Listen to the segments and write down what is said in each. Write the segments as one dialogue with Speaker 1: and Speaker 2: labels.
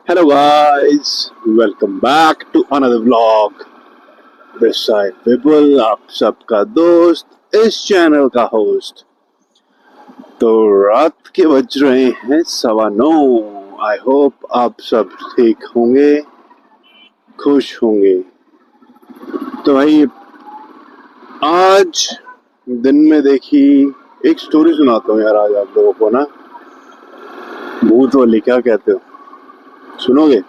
Speaker 1: Hello guys, welcome back to another vlog. This side people, आप सबका दोस्त इस चैनल का होस्ट। तो रात के बज रहे हैं 9:15। आई होप आप सब ठीक होंगे, खुश होंगे। तो भाई आज दिन में देखी एक स्टोरी सुनाता हूँ यार आज आप लोगों को ना, भूत वाली, क्या कहते हो, सुनोगे?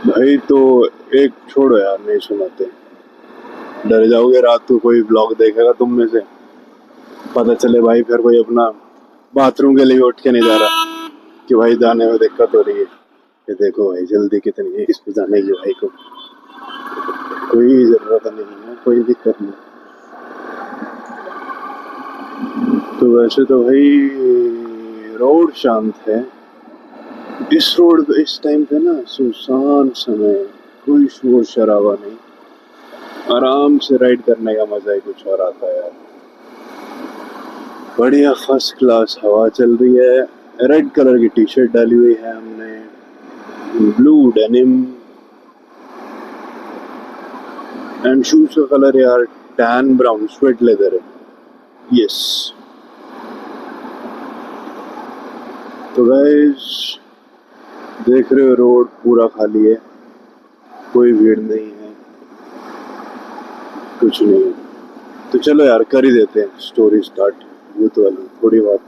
Speaker 1: भाई तो एक छोड़ो यार, नहीं सुनाते, डर जाओगे रात को कोई ब्लॉग देखेगा तुम में से, पता चले भाई फिर कोई अपना बाथरूम के लिए उठ के नहीं जा रहा कि भाई जाने में दिक्कत हो रही है। ये देखो भाई जल्दी कितनी है इस पे जाने की, भाई को कोई जरूरत नहीं है, कोई दिक्कत नहीं। तो वैसे तो भाई रोड शांत है, इस रोड पे इस टाइम पे ना सुनसान समय, कोई शोर शराबा नहीं, आराम से राइड करने का मजा ही कुछ और आता है यार। बढ़िया फर्स्ट क्लास हवा चल रही है। रेड कलर की टी शर्ट डाली हुई है हमने, ब्लू डेनिम, एंड शूज का कलर यार टैन ब्राउन स्वेट लेदर है। यस। तो गाइस देख रहे हो रोड पूरा खाली है, कोई भीड़ नहीं है, कुछ नहीं। तो चलो यार कर ही देते हैं स्टोरी स्टार्ट, भूत वाली थोड़ी बात।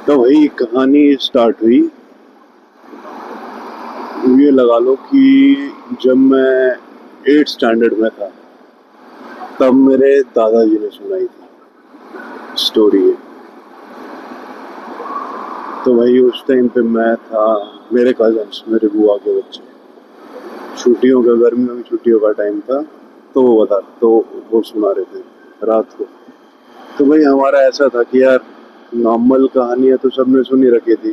Speaker 1: तो वही कहानी स्टार्ट हुई, ये लगा लो कि जब मैं 8th स्टैंडर्ड में था तब मेरे दादाजी ने सुनाई थी स्टोरी है। तो भाई उस टाइम पे मैं था, मेरे कजन्स, मेरे बुआ के बच्चे, छुट्टियों का, गर्मियों की छुट्टियों का टाइम था, तो वो सुना रहे थे रात को। तो भाई हमारा ऐसा था कि यार नॉर्मल कहानियां तो सबने सुनी रखी थी,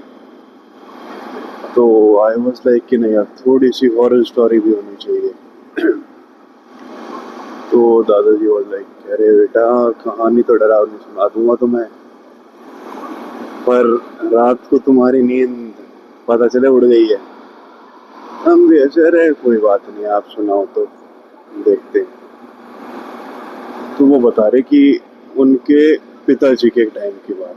Speaker 1: तो आई वाज लाइक कि नहीं यार थोड़ी सी हॉरर स्टोरी भी होनी चाहिए। तो दादाजी वाज लाइक अरे बेटा कहानी तो डरावनी सुना दूंगा तुम्हें, पर रात को तुम्हारी नींद पता चले उड़ गई है। हम भी ऐसे, अरे कोई बात नहीं आप सुनाओ तो देखते। तो वो बता रहे कि उनके पिताजी के टाइम की बात,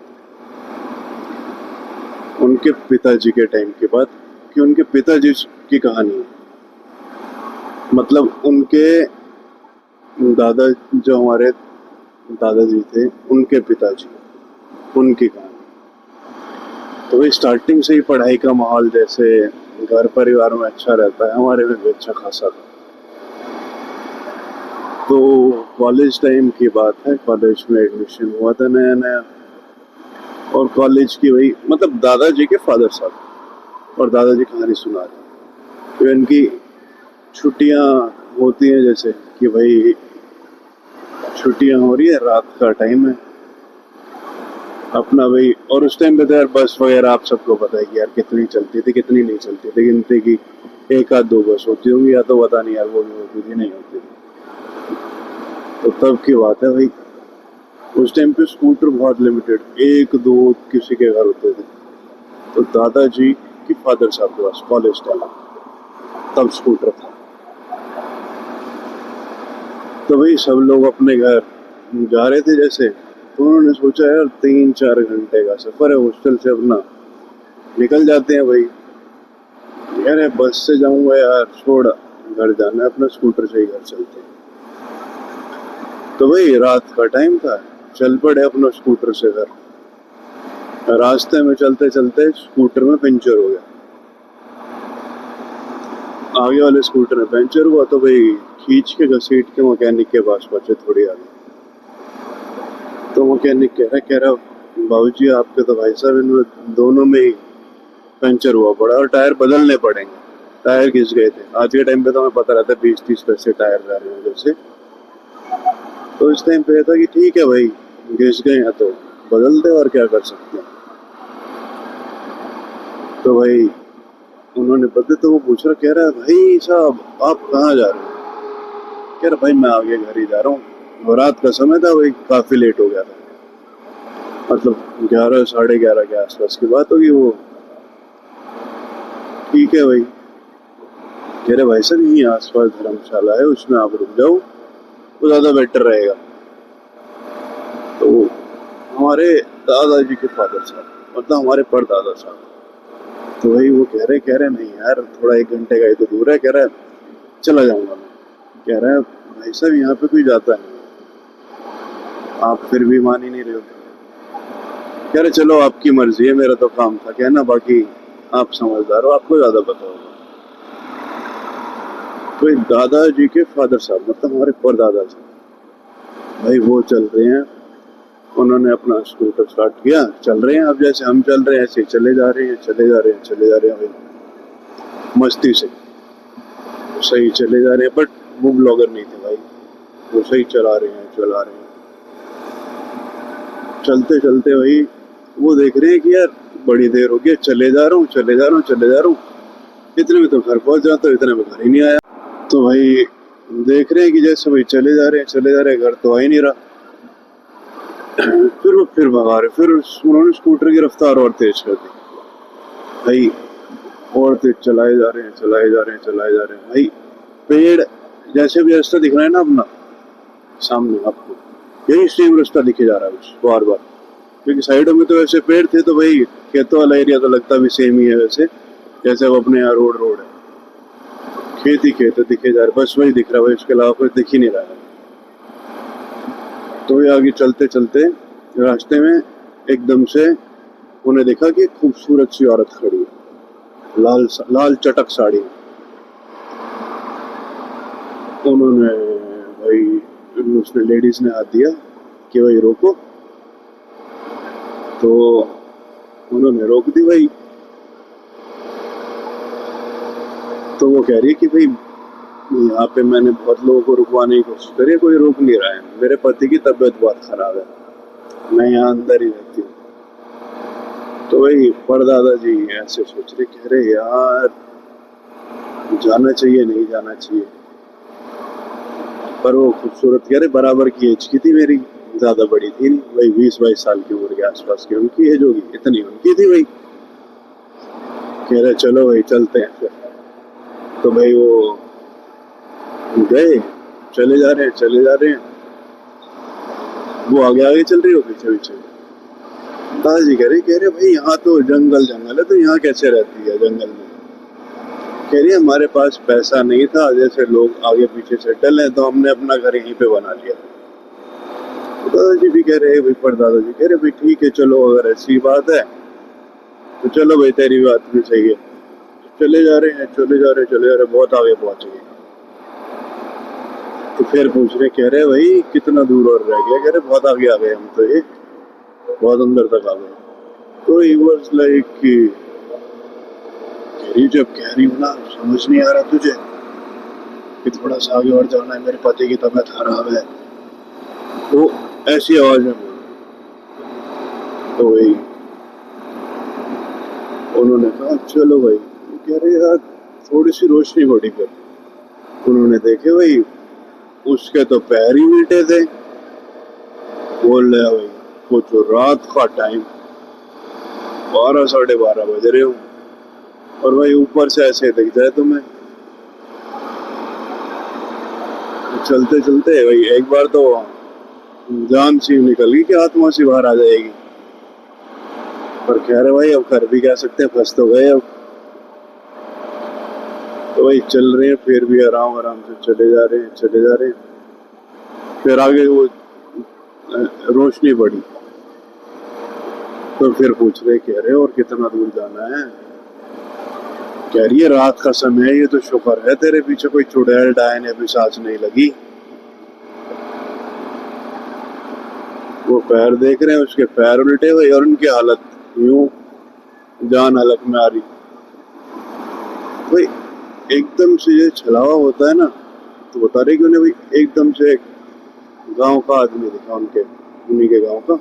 Speaker 1: उनके पिताजी के टाइम की बात, कि उनके पिताजी की कहानी है, मतलब उनके दादा, जो हमारे दादाजी थे उनके पिताजी, उनकी कहानी। तो वही स्टार्टिंग से ही पढ़ाई का माहौल जैसे घर परिवार में अच्छा रहता है, हमारे में भी अच्छा खासा था। तो कॉलेज टाइम की बात है, कॉलेज में एडमिशन हुआ था नया नया, और कॉलेज की वही मतलब दादाजी के फादर साहब और दादाजी कहानी सुना रहे। तो इनकी छुट्टियां होती हैं, जैसे कि भाई छुट्टियां हो रही है, रात का टाइम है अपना भाई, और उस टाइम पे तो यार बस वगैरह आप सबको पता है कि यार कितनी चलती थी कितनी नहीं चलती थी, गिनती की 1 आध 2 बस होती होंगी, या तो पता नहीं यार वो भी होती थी नहीं होती थी। तो तब की बात है भाई, उस टाइम पे स्कूटर बहुत लिमिटेड, 1 2 किसी के घर होते थे। तो दादाजी की फादर साहब के पास कॉलेज टाइम तब स्कूटर था। तो भाई सब लोग अपने घर जा रहे थे जैसे, तो उन्होंने सोचा यार 3 4 घंटे का सफर है हॉस्टल से अपना, निकल जाते हैं भाई। यार बस से जाऊंगा यार, छोड़ घर जाना है, अपना स्कूटर से ही घर चलते हैं। तो भाई रात का टाइम था, चल पड़े अपना स्कूटर से घर। रास्ते में चलते चलते स्कूटर में पंचर हो गया, आगे वाले स्कूटर में पंचर हुआ। तो भाई खींच के घसीट के मैकेनिक के पास पहुंचे थोड़ी आगे। तो मैकेनिक कह रहा बाबूजी आपके तो भाई साहब इनमें दोनों में ही पंचर हुआ पड़ा और टायर बदलने पड़ेंगे, टायर घिस गए थे। आज के टाइम पे तो हमें पता रहता है 20 30 पैसे टायर जा रहे हैं जैसे। तो इस टाइम पे था कि ठीक है भाई घिस गए हैं तो बदल दे, और क्या कर सकते हैं। तो भाई उन्होंने बदले, तो वो पूछ रहा, कह रहा है भाई साहब आप कहाँ जा रहे हो? कह रहा भाई मैं आगे घर ही जा रहा हूँ, और रात का समय था भाई, काफी लेट हो गया था। मतलब 11 साढ़े 11 के आसपास की बात होगी वो। ठीक है भाई, कह रहे भाई साहब यहीं आसपास धर्मशाला है, उसमें आप रुक जाओ, वो ज़्यादा बेटर रहेगा। तो हमारे दादाजी के फादर साहब, मतलब हमारे परदादा साहब, तो वही वो कह रहे नहीं यार, थोड़ा 1 घंटे का ही तो दूर है। कह रहा है चला जाऊंगा मैं। कह रहा है भाई साहब यहाँ पे कोई जाता नहीं, आप फिर भी मान ही नहीं रहे हो। कह रहे चलो आपकी मर्जी है, मेरा तो काम था कहना, बाकी आप समझदार हो, आपको ज्यादा पता होगा। तो एक दादाजी के फादर साहब, मतलब हमारे परदादा साहब, भाई वो चल रहे हैं, उन्होंने अपना स्कूटर स्टार्ट किया, चल रहे हैं। अब जैसे हम चल रहे हैं ऐसे चले जा रहे हैं, चले जा रहे हैं, चले जा रहे हैं भाई, मस्ती से सही चले जा रहे हैं। बट वो ब्लॉगर नहीं थे भाई, वो सही चला रहे हैं, चला रहे हैं। चलते चलते भाई वो देख रहे हैं कि यार बड़ी देर हो गई, चले जा रहा हूँ, चले जा रहा हूँ, चले जा रहा हूँ, इतने में तो घर पहुंच जाता हूँ, इतने में घर ही नहीं आया। तो भाई देख रहे हैं कि जैसे भाई चले जा रहे हैं, चले जा रहे हैं, घर तो आ ही नहीं रहा। फिर वो फिर भगा रहे, फिर उन्होंने स्कूटर की रफ्तार और तेज कर दी भाई, और तेज चलाए जा रहे हैं, चलाए जा रहे हैं, चलाए जा रहे हैं भाई। पेड़ जैसे भी रास्ता दिख रहा है ना अपना सामने आपको, यही सेम रास्ता दिखे जा रहा है बस बार बार, क्योंकि साइडों में तो वैसे पेड़ थे, तो भाई खेतों वाला एरिया तो लगता भी सेम ही है वैसे, जैसे वो अपने यहाँ रोड रोड है, खेत ही खेत दिखे जा रहे, बस वही दिख रहा है भाई, उसके अलावा कुछ दिख ही नहीं रहा है। तो ये आगे चलते चलते रास्ते में एकदम से उन्हें देखा कि एक खूबसूरत सी औरत खड़ी है, लाल लाल चटक साड़ी में। उन्होंने भाई, उसने लेडीज ने हाथ दिया कि भाई रोको, तो उन्होंने रोक दी भाई। तो वो कह रही है कि भाई यहाँ पे मैंने बहुत लोगों को रुकवाने की कोशिश करी, कोई रोक नहीं रहा है, मेरे पति की तबीयत बहुत खराब है, मैं यहाँ अंदर ही रहती हूँ। तो भाई परदादा जी ऐसे सोच रहे, कह रहे यार जाना चाहिए नहीं जाना चाहिए, पर वो खूबसूरत कह रहे बराबर की एज की थी मेरी, ज्यादा बड़ी थी नहीं भाई, 20-22 साल की उम्र के आसपास की उनकी एज होगी, इतनी उनकी थी भाई। कह रहे चलो भाई चलते हैं फिर। तो भाई वो गए, चले जा रहे हैं, चले जा रहे हैं, वो आगे आगे चल रही हो, पीछे पीछे। दादाजी कह रहे भाई यहाँ तो जंगल जंगल है, तो यहाँ कैसे रहती है जंगल में। कह रही है हमारे पास पैसा नहीं था, जैसे लोग आगे पीछे सेटल है, तो हमने अपना घर यहीं पे बना लिया। तो दादाजी भी कह रहे भाई, पर दादाजी कह रहे भाई ठीक है चलो, अगर ऐसी बात है तो चलो भाई, तेरी बात भी सही है। चले जा रहे हैं, चले जा रहे हैं, चले जा रहे हैं, बहुत आगे पहुंच गए। तो फिर पूछ रहे, कह रहे भाई कितना दूर और रह गया। कह रहे बहुत आगे आ गए हम तो, ये बहुत अंदर तक आ गए। तो ही वाज लाइक कि कह रही जब कह रही हूँ ना, समझ नहीं आ रहा तुझे कि थोड़ा सा आगे और जाना है, मेरे पति की तबीयत खराब है। तो ऐसी आवाज में बोल। तो वही उन्होंने कहा चलो भाई। कह रहे यार थोड़ी सी रोशनी बढ़ी कर। उन्होंने देखे भाई, उसके तो पैर ही उल्टे थे। बोल रहे भाई वो जो रात का टाइम 12-12:30 बज रहे हो, और भाई ऊपर से ऐसे दिख जाए तुम्हें। चलते चलते भाई एक बार तो जान सी निकल गई कि आत्मा सी बाहर आ जाएगी, पर कह रहे भाई अब कर भी क्या सकते हैं, फंस तो गए अब। तो भाई चल रहे हैं, फिर भी आराम आराम से चले जा रहे हैं, चले जा रहे हैं। फिर आगे वो रोशनी बढ़ी, तो फिर पूछ रहे, कह रहे और कितना दूर जाना है। कह रही है रात का समय है, ये तो शुक्र है तेरे पीछे कोई चुड़ैल डायन या पिशाच नहीं लगी। वो पैर देख रहे हैं, उसके पैर उल्टे हुए और उनकी हालत यूं जान हलक में आ रही। भाई एकदम से ये छलावा होता है ना, तो बता रहे कि उन्हें भाई एकदम से एक गांव का आदमी दिखा, उनके उन्हीं के गांव का,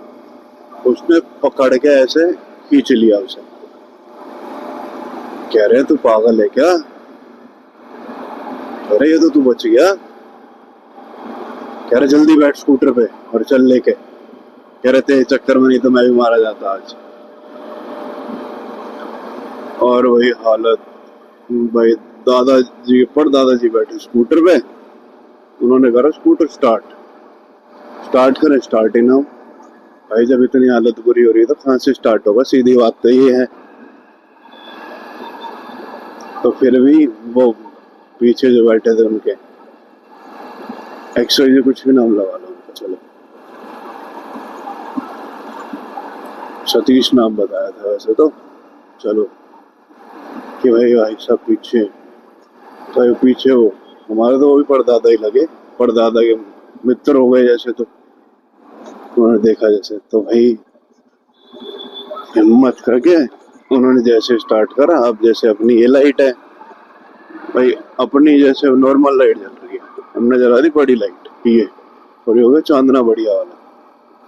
Speaker 1: उसने पकड़ के ऐसे खींच लिया उसे। कह रहे तू पागल है क्या। कह रहे ये तो तू बच गया। कह रहे जल्दी बैठ स्कूटर पे और चल लेके। कह रहे थे चक्कर में नहीं तो मैं भी मारा जाता आज। और वही हालत भाई, दादाजी पर दादाजी बैठे स्कूटर पे, उन्होंने करा स्कूटर स्टार्ट, स्टार्ट करें स्टार्ट ही ना हो। भाई जब इतनी हालत बुरी हो रही है तो कहाँ से स्टार्ट होगा, सीधी बात तो ये है। तो फिर भी वो पीछे जो बैठे थे उनके एक्सवाइज कुछ भी नाम लगा लो उनका, चलो सतीश नाम बताया था वैसे तो, चलो कि भाई भाई सब पीछे, तो पीछे हो। हमारे तो वो भी परदादा ही लगे, परदादा के मित्र हो गए जैसे, तो उन्होंने देखा जैसे, तो भाई हिम्मत करके उन्होंने जैसे स्टार्ट करा। अब जैसे अपनी ये लाइट है भाई, अपनी जैसे नॉर्मल लाइट जल रही है, हमने जला दी बड़ी लाइट, ये और ये हो गया चांदना बढ़िया वाला,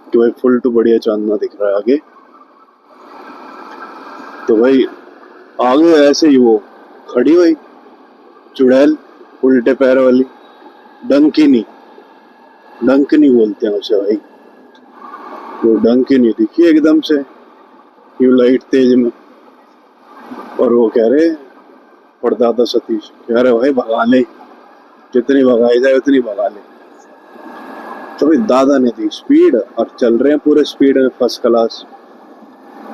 Speaker 1: कि भाई फुल टू बढ़िया चांदना दिख रहा है आगे। तो भाई आगे ऐसे ही वो खड़ी हुई चुड़ैल, उल्टे पैर वाली, डंकिनी, डंकिनी बोलते हैं उसे भाई, वो डंकिनी दिखी एकदम से यू लाइट तेज में। और वो कह रहे परदादा सतीश कह रहे भाई भगा ले, जितनी भगाई जाए उतनी भगा ले। तो भाई दादा ने दी स्पीड और चल रहे हैं पूरे स्पीड में फर्स्ट क्लास।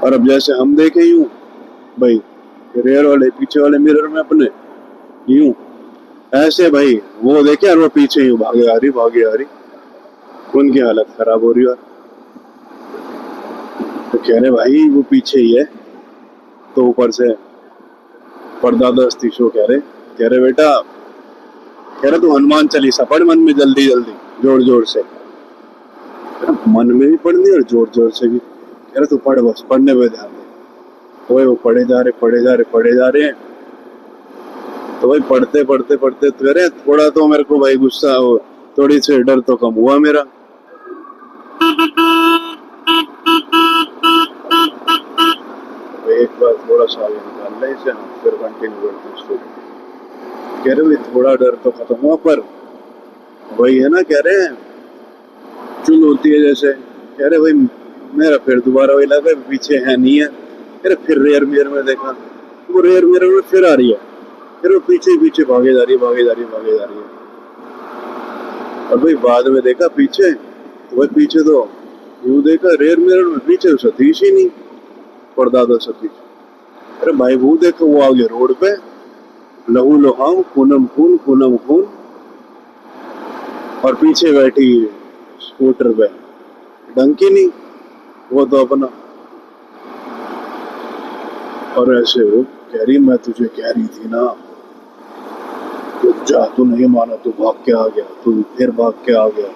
Speaker 1: और अब जैसे हम देखे यूं भाई, रेयर वाले पीछे वाले मिरर में अपने यूं ऐसे भाई, वो देखे और वो पीछे यूं भागे आ रही, उनकी हालत खराब हो रही है। तो कह रहे भाई वो पीछे ही है। तो ऊपर से परदादा सतीश कह रहे बेटा, कह रहे तू हनुमान चालीसा पढ़ मन में जल्दी जल्दी जोर जोर से, मन में भी पढ़नी और जोर जोर से भी। कह रहे तू पढ़, बस पढ़ने पे ध्यान दे। तो भाई वो पढ़े जा रहे हैं। तो भाई पढ़ते तो कह रहे थोड़ा तो मेरे को भाई गुस्सा हो, थोड़ी सी डर तो कम हुआ मेरा। एक बार थोड़ा सा आगे निकाल ले इसे, फिर कंटिन्यू करते हैं। कह रहे भाई थोड़ा डर तो खत्म हुआ, पर वही है ना, कह रहे हैं चुल होती है जैसे। कह रहे भाई मेरा फिर दोबारा वही लगा पीछे है नहीं है। कह रहे फिर रेयर मिरर में देखा, वो रेयर मिरर में फिर आ रही है, फिर वो पीछे भागे जा रही है। और भाई बाद में देखा पीछे, तो भाई पीछे तो यूं देखा रेयर मिरर में पीछे सतीश ही नहीं, परदादा सतीश। अरे भाई वो देखो वो आगे रोड पे लहू लोहाऊ पूनम खून, और पीछे बैठी स्कूटर पे डंकिनी, वो तो अपना। और ऐसे वो कह रही मैं तुझे कह रही थी ना, तो जा, तू नहीं माना, तू भाग के आ गया, तू फिर भाग के आ गया।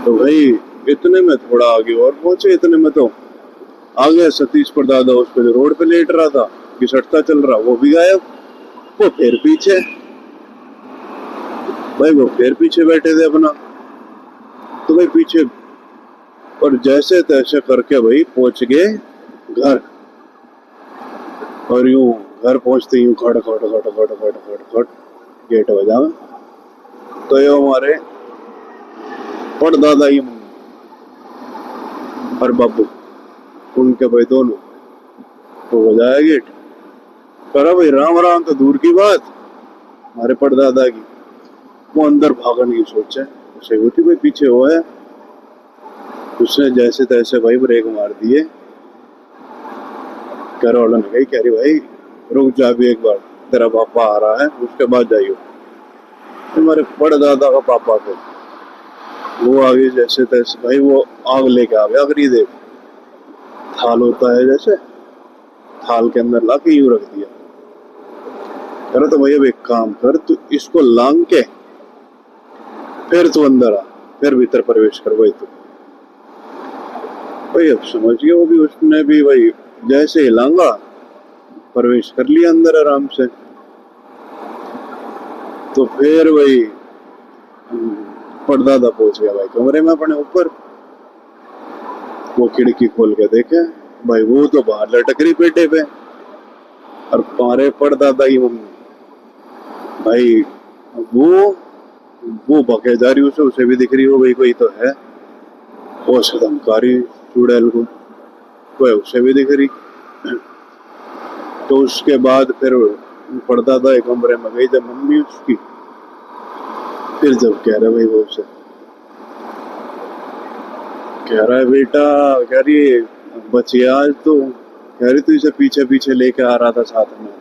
Speaker 1: तो भाई इतने में थोड़ा आगे और पहुंचे, इतने में तो आ गया सतीश परदादा उस पे जो रोड पे लेट रहा था, घिसटता चल रहा, वो भी गायब। वो फिर पीछे भाई, वो फिर पीछे बैठे थे अपना। तो भाई पीछे, और जैसे तैसे करके भाई पहुंच गए घर। और यूं घर पहुंचते यूं खड़ गेट बजा में। तो ये हमारे परदादा ही और बाबू, उनके भाई दोनों, तो बजाया गेट। करा भाई राम राम तो दूर की बात, हमारे परदादा की वो अंदर भागने की सोच है, उसे होती भाई पीछे वो है। उसने जैसे तैसे भाई ब्रेक मार दिए। घर वालों ने कही, कह रही भाई रुक जा भी एक बार, तेरा पापा आ रहा है, उसके बाद जाइयो। हमारे परदादा का पापा को वो आगे जैसे तैसे भाई वो आग लेके आ गया। अगर ये देख थाल होता है जैसे, थाल के अंदर लाके यूं रख दिया। कह रहा तो भाई अब एक काम कर, तू इसको लांग के फिर तू अंदर आ, फिर भीतर प्रवेश कर। भाई तू भाई अब समझ गया वो भी, उसने भी भाई जैसे ही लांगा प्रवेश कर लिया अंदर आराम से। तो फिर भाई परदादा पहुंच गया भाई कमरे में अपने ऊपर। वो खिड़की खोल के देखे भाई, वो तो बाहर लटक रही पेटे पे, और हमारे परदादा की मम्मी भाई वो भगे जा रही, उसे भी दिख रही हो भाई कोई तो है। वो से धमकारी चुड़ैल को, वह उसे भी दिख रही। तो उसके बाद फिर पर्दा था एक कमरे में गई जब मम्मी उसकी, फिर जब कह रहे भाई वो उसे कह रहा है बेटा, कह रही बची आज तो, कह रही तू इसे पीछे पीछे लेके आ रहा था साथ में।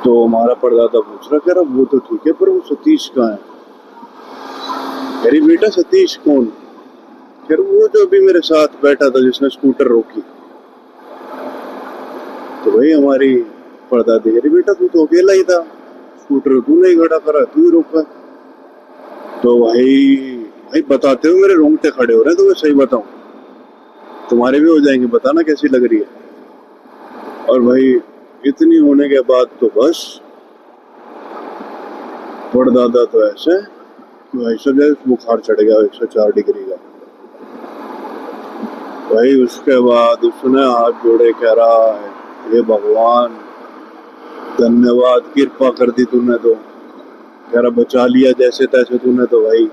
Speaker 1: तो हमारा परदादा पूछ रहा, कह रहा वो तो ठीक है पर वो सतीश कहाँ है? कह रही बेटा सतीश कौन? कह रहा वो जो अभी मेरे साथ बैठा था जिसने स्कूटर रोकी। तो भाई हमारी परदादी कह रही बेटा तू तो अकेला ही था, स्कूटर तू नहीं खड़ा करा, तू ही रोका। तो भाई भाई बताते हो मेरे रोंगटे खड़े हो रहे हैं, तो मैं सही बताऊं तुम्हारे भी हो जाएंगे, बताना कैसी लग रही है। और भाई इतनी होने के बाद तो बस परदादा तो ऐसे कि भाई सब जैसे बुखार चढ़ गया 104 डिग्री का। भाई उसके बाद उसने हाथ जोड़े कह रहा है हे भगवान धन्यवाद, कृपा कर दी तूने, तो कह रहा बचा लिया जैसे तैसे तूने तो भाई।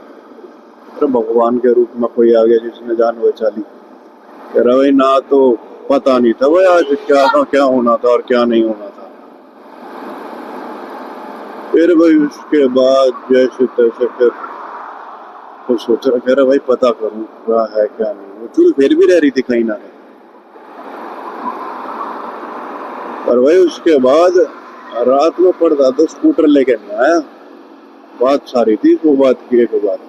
Speaker 1: अरे भगवान के रूप में कोई आ गया जिसने जान बचा ली। कह रहा भाई ना तो पता नहीं था भाई आज क्या था, क्या होना था और क्या नहीं होना था। फिर भाई उसके बाद जैसे तैसे फिर तो सोच रहा, कह रहा भाई पता करूं क्या है क्या नहीं। वो चुल फिर भी रह रही थी कहीं ना कहीं। और भाई उसके बाद रात में परदादा स्कूटर लेके नहीं आया, बात सारी थी वो बात की एक बात।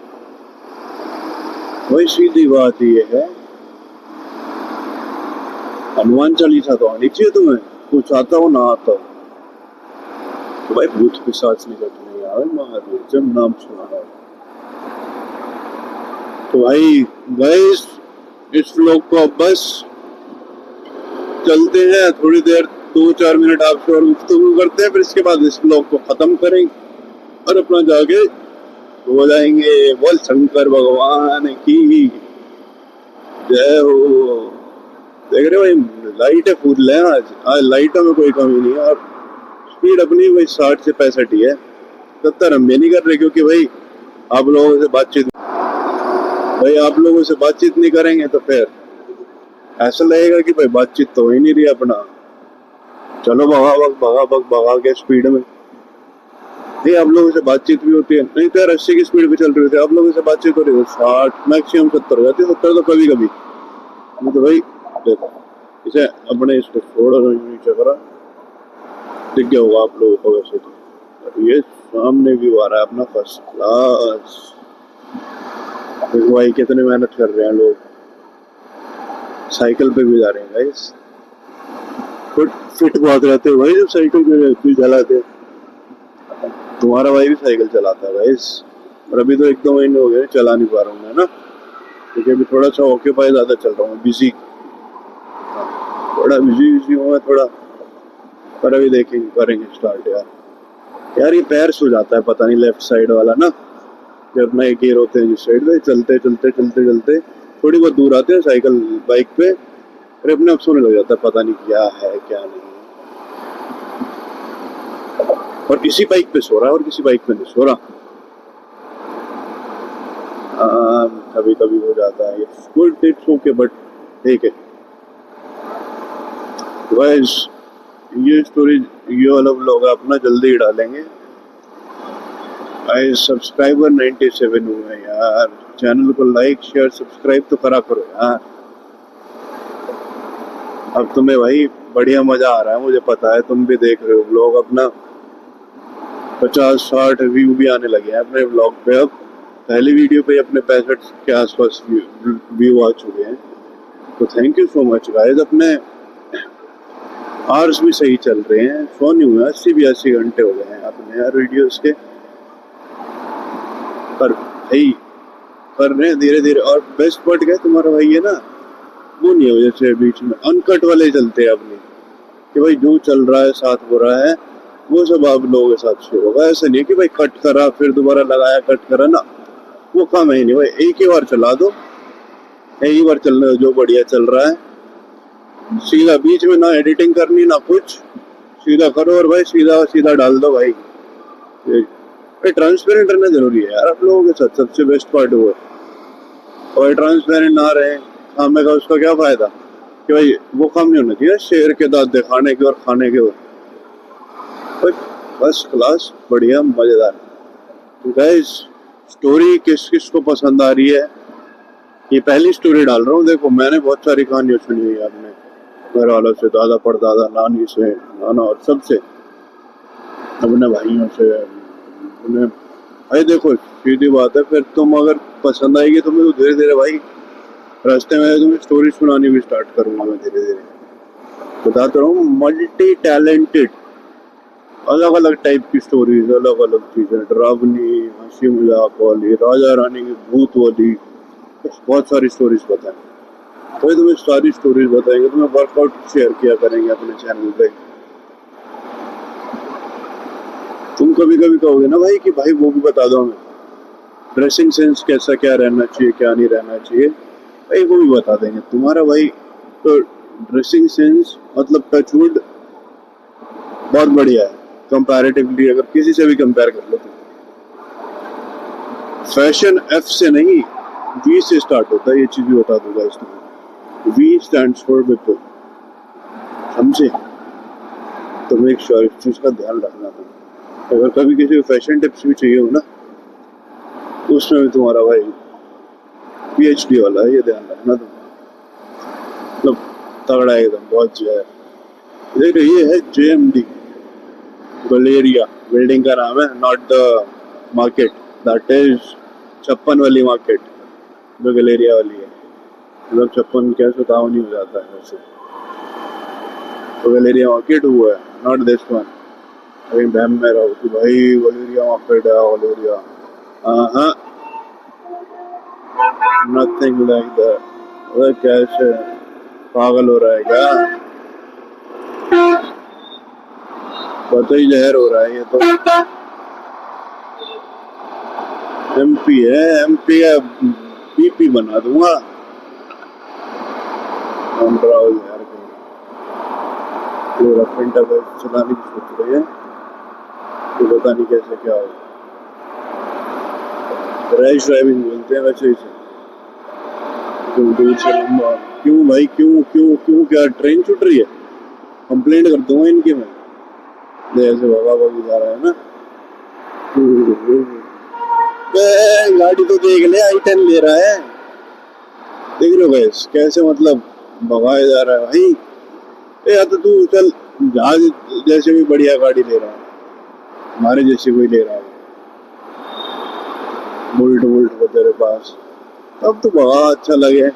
Speaker 1: वही सीधी बात ये है, हनुमान चालीसा तो आनी चाहिए तुम्हें, कुछ आता हो ना आता हो। तो भाई भूत पिशाच निकटने आवे महादेव जब नाम सुना। तो भाई गाइस इस व्लॉग को अब बस चलते हैं, थोड़ी देर 2-4 मिनट आपसे और गुफ्तगू करते हैं, फिर इसके बाद इस व्लॉग को खत्म करेंगे और अपना जाके हो जाएंगे। बोल शंकर भगवान की जय हो। देख रहे हो भाई लाइटें फूल है आज लाइटों में कोई कमी नहीं है। और स्पीड अपनी वही 60 से 65 ही है, 70 हम भी नहीं कर रहे, क्योंकि भाई आप लोगों से बातचीत नहीं करेंगे तो फिर ऐसा लगेगा कि भाई बातचीत तो हो ही नहीं रही अपना। चलो भगा के स्पीड में नहीं, आप लोगों से बातचीत भी होती है। नहीं तो यार 80 की स्पीड पे चल रही होती है, आप लोगों से बातचीत हो रही है 60 मैक्सिमम 70 हो जाती है। 70 तो कभी कभी तो भाई देखो इसे अपने इसको छोड़ नीचे करा, दिख गया होगा आप लोगों को वैसे तो। ये सामने व्यू आ रहा है अपना फर्स्ट क्लास। देखो भाई कितने मेहनत कर रहे हैं लोग, साइकिल पे भी जा रहे हैं गाइस। फिट बहुत रहते हो भाई जब साइकिल पे चलाते। तुम्हारा भाई भी साइकिल चलाता है गाइस, और अभी तो 1-2 महीने हो गए चला नहीं पा रहा हूँ मैं ना, क्योंकि अभी थोड़ा सा ऑक्यूपाई ज्यादा चल रहा हूँ, बिजी हूँ मैं थोड़ा। पर अभी देखेंगे करेंगे स्टार्ट यार ये पैर सो जाता है पता नहीं लेफ्ट साइड वाला ना, जब नए गियर होते हैं जिस साइड पे चलते थोड़ी बहुत दूर आते हैं साइकिल बाइक पे, फिर अपने आप सोने लग जाता है, पता नहीं क्या है क्या नहीं। और किसी बाइक पे सो रहा है और किसी बाइक पे नहीं सो रहा। कभी कभी हो जाता है, गुड इट्स ओके, बट ठीक है गाइस। ये स्टोरी ये वाला व्लॉग अपना जल्दी ही डालेंगे। गाइस सब्सक्राइबर 97 हुए यार, चैनल को लाइक शेयर सब्सक्राइब तो करा करो यार। अब तुम्हें भाई बढ़िया मजा आ रहा है, मुझे पता है, तुम भी देख रहे हो व्लॉग अपना 50-60 व्यू भी आने लगे हैं अपने व्लॉग पे। अब पहली वीडियो पे अपने 65 के आसपास व्यू आ चुके हैं, तो thank you so much guys. अपने आवर्स भी सही चल रहे हैं, 100 नहीं हुए, 80-82 घंटे हो गए हैं अपने यार वीडियोस के। पर भाई कर रहे हैं धीरे धीरे। और बेस्ट पार्ट क्या है तुम्हारा भाई है ना, वो नहीं है जैसे बीच में अनकट वाले चलते हैं अपने, कि भाई जो चल रहा है साथ हो रहा है वो सब आप लोगों के साथ शेयर होगा। ऐसा नहीं कि भाई कट करा फिर दोबारा लगाया कट करा ना, वो काम है नहीं भाई। एक ही बार चला दो, एक ही बार चलने दो, जो बढ़िया चल रहा है सीधा, बीच में ना एडिटिंग करनी ना कुछ, सीधा करो और भाई सीधा सीधा डाल दो भाई। ट्रांसपेरेंट रहना जरूरी है यार आप लोगों के साथ, सबसे बेस्ट पार्ट वो है। और ट्रांसपेरेंट ना रहे खाने का, उसका क्या फायदा? कि भाई वो काम नहीं होना चाहिए शेर के दांत दिखाने के और खाने के। भाई फर्स्ट क्लास बढ़िया मजेदार। गाइस स्टोरी किस किस को पसंद आ रही है, ये पहली स्टोरी डाल रहा हूँ। देखो मैंने बहुत सारी कहानियां सुनी हुई है अपने घर वालों से, दादा परदादा, नानी से, नाना और सबसे, अपने भाइयों से, अपने भाई। देखो सीधी बात है, फिर तुम अगर पसंद आएगी तुम्हें तो धीरे धीरे भाई रास्ते में तुम्हें स्टोरी सुनानी भी स्टार्ट करूंगा मैं धीरे धीरे। बताता रहूँ मल्टी टैलेंटेड, अलग अलग टाइप की स्टोरीज, अलग अलग चीजें, डरावनी, हंसी मजाक वाली, राजा रानी की भूत वाली, बहुत सारी स्टोरीज बताएं। तो तुम्हें सारी स्टोरीज बताएंगे, तुम्हें वर्कआउट शेयर किया करेंगे अपने चैनल पे। तुम कभी कभी कहोगे ना भाई कि भाई वो भी बता दो हमें, ड्रेसिंग सेंस कैसा क्या रहना चाहिए क्या नहीं रहना चाहिए, भाई वो भी बता देंगे तुम्हारा भाई। तो ड्रेसिंग सेंस मतलब टचवुड बहुत बढ़िया है कंपैरेटिवली, अगर किसी से भी कंपेयर कर लो तो। फैशन एफ से नहीं, वी से स्टार्ट होता है, ये चीज भी बता दूंगा इसमें। वी स्टैंड्स फॉर विपुल, समझे? तो मेक श्योर इस चीज का ध्यान रखना तुम। अगर कभी किसी को फैशन टिप्स भी चाहिए हो ना, तो उसमें भी तुम्हारा भाई पीएचडी वाला है, ये ध्यान रखना तुम। मतलब तगड़ा है एकदम, बहुत जो है। देखो ये है जेएमडी गलेरिया, बिल्डिंग का नाम है, not the market, that is 56 वाली मार्केट जो गलेरिया वाली है। मतलब 56 कैसे ताव नहीं हो जाता है वैसे, तो गलेरिया मार्केट हुआ है, नॉट दिस वन। कहीं बहम में रहो कि भाई गलेरिया मार्केट है, गलेरिया, हाँ, नथिंग लाइक दैट। अरे कैसे पागल हो रहा है क्या? पता ही जहर हो रहा है ये तो। एमपी है, एमपी है, पीपी बना दूंगा। हम राहुल यार पूरा प्रिंटर चलाने की सोच रही है, तो पता नहीं कैसे क्या हो। रैश ड्राइविंग बोलते हैं वैसे इसे, दूर से लंबा। क्यों भाई, क्यों क्यों क्यों, क्या ट्रेन छूट रही है? कंप्लेंट कर दूंगा इनकी मैं। जैसे बाबा बाबू जा रहा है ना, गाड़ी तो देख ले, आई 10 ले रहा है, देख रहे हो गैस कैसे मतलब भगाया जा रहा है भाई। या तो तू चल जहाज जैसे भी बढ़िया गाड़ी ले रहा है, हमारे जैसे कोई ले रहा है बुलेट वुलेट हो तेरे पास, अब तो भगा अच्छा लगे।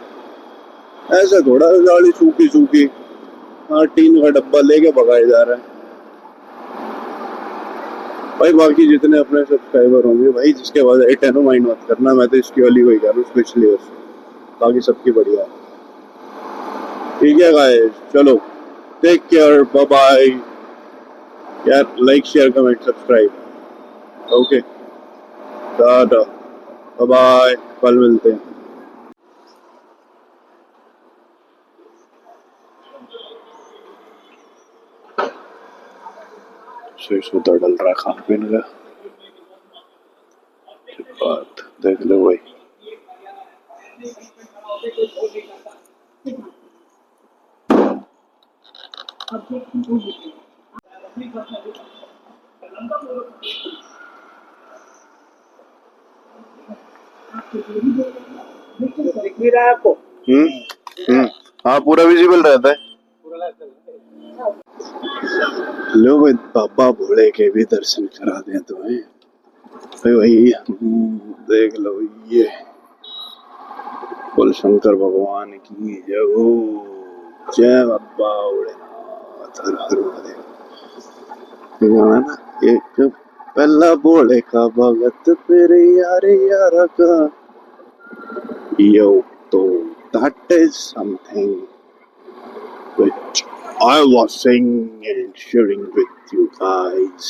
Speaker 1: ऐसा थोड़ा गाड़ी सूखी सूखी, हाँ टीन का डब्बा लेके भगाया जा रहा है भाई। बाकी जितने अपने सब्सक्राइबर होंगे भाई, जिसके बाद A10 माइंड मत करना, मैं तो इसकी वाली वही कर रहा हूँ पिछली वर्ष, बाकी सबकी बढ़िया है। ठीक है गाइस, चलो टेक केयर, बाय बाय यार, like share comment subscribe, okay, tata, bye bye, कल मिलते हैं। सूता डल रहा है खान पीन का, बात देख लो भाई। दिख भी रहा है आपको? हाँ पूरा विजिबल रहता है। लो भाई, बाबा भोले के भी दर्शन करा दें तुम्हें भाई। देख लो ये बोल शंकर भगवान की जय हो, जय बाबा भोलेनाथ, हर हर महादेव। गाना ना, एक पहला भोले का भगत तेरे यारे यारा का, यो तो that is something which I was singing and sharing with you guys,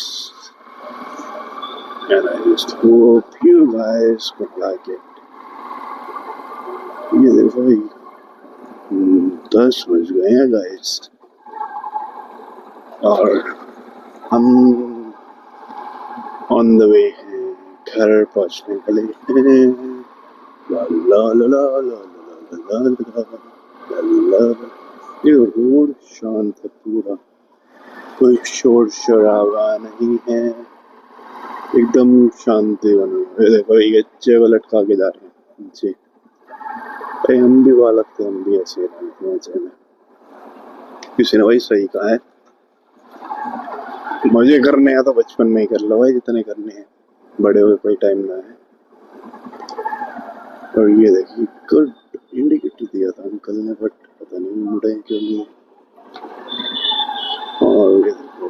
Speaker 1: and I just hope you guys could like it. ये देखो भाई 10 बज गए हैं गाइस, और हम ऑन द वे हैं घर पहुंचने के लिए। ला ला ला ला ला ला ला ला ला ला। ये रोड शांत है पूरा, कोई शोर शराबा नहीं है, एकदम शांति बनी है। ये देखो ये बच्चे को लटका के जा रहे हैं जी। भाई हम भी बालक थे, हम भी ऐसे रहते हैं मजे में। किसी ने भाई सही कहा है, मजे करने हैं तो बचपन में ही कर लो भाई, जितने करने हैं, बड़े हुए कोई टाइम ना है। और ये देखिए गुड इंडिकेटर दिया था अंकल ने, बट पता नहीं मुड़े क्यों नहीं। और ये देखो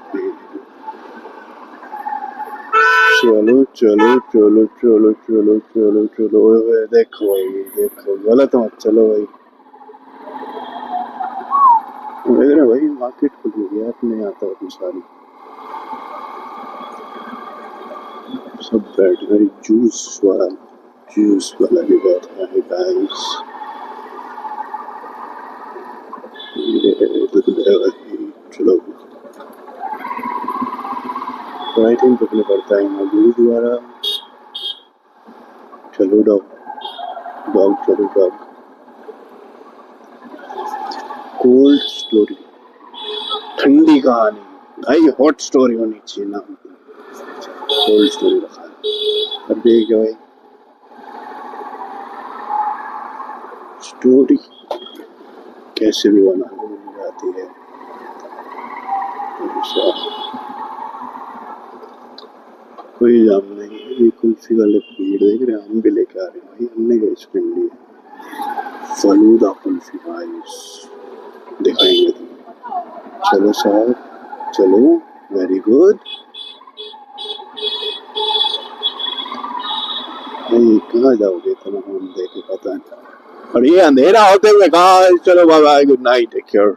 Speaker 1: चलो चलो चलो चलो चलो चलो चलो, ओए देखो भाई, देखो गलत मत चलो भाई। मेरे भाई मार्केट खुल गया अपने, आता है सारी, सब बैठ गए। जूस वाला भी बैठा है गाइस। चलो राइट इन पकड़ना पड़ता है यहाँ गुरुद्वारा। चलो डॉग डॉग, चलो डॉग। कोल्ड स्टोरी, ठंडी कहानी भाई, हॉट स्टोरी होनी चाहिए ना, कोल्ड स्टोरी रखा है। अब देखिए भाई स्टोरी कैसे भी बना जाती है। कोई जाम नहीं है। ये कुल्फी वाले भीड़ देख रहे हैं, हम भी लेके आ रहे हैं भाई, हमने गए स्पिन ली फलूदा कुल्फी भाई, दिखाएंगे तुम्हें। चलो साहब चलो, वेरी गुड। भाई कहाँ जाओगे इतना हम देखे, पता नहीं। और ये अंधेरा होते हुए कहाँ, चलो bye bye, good night, take care.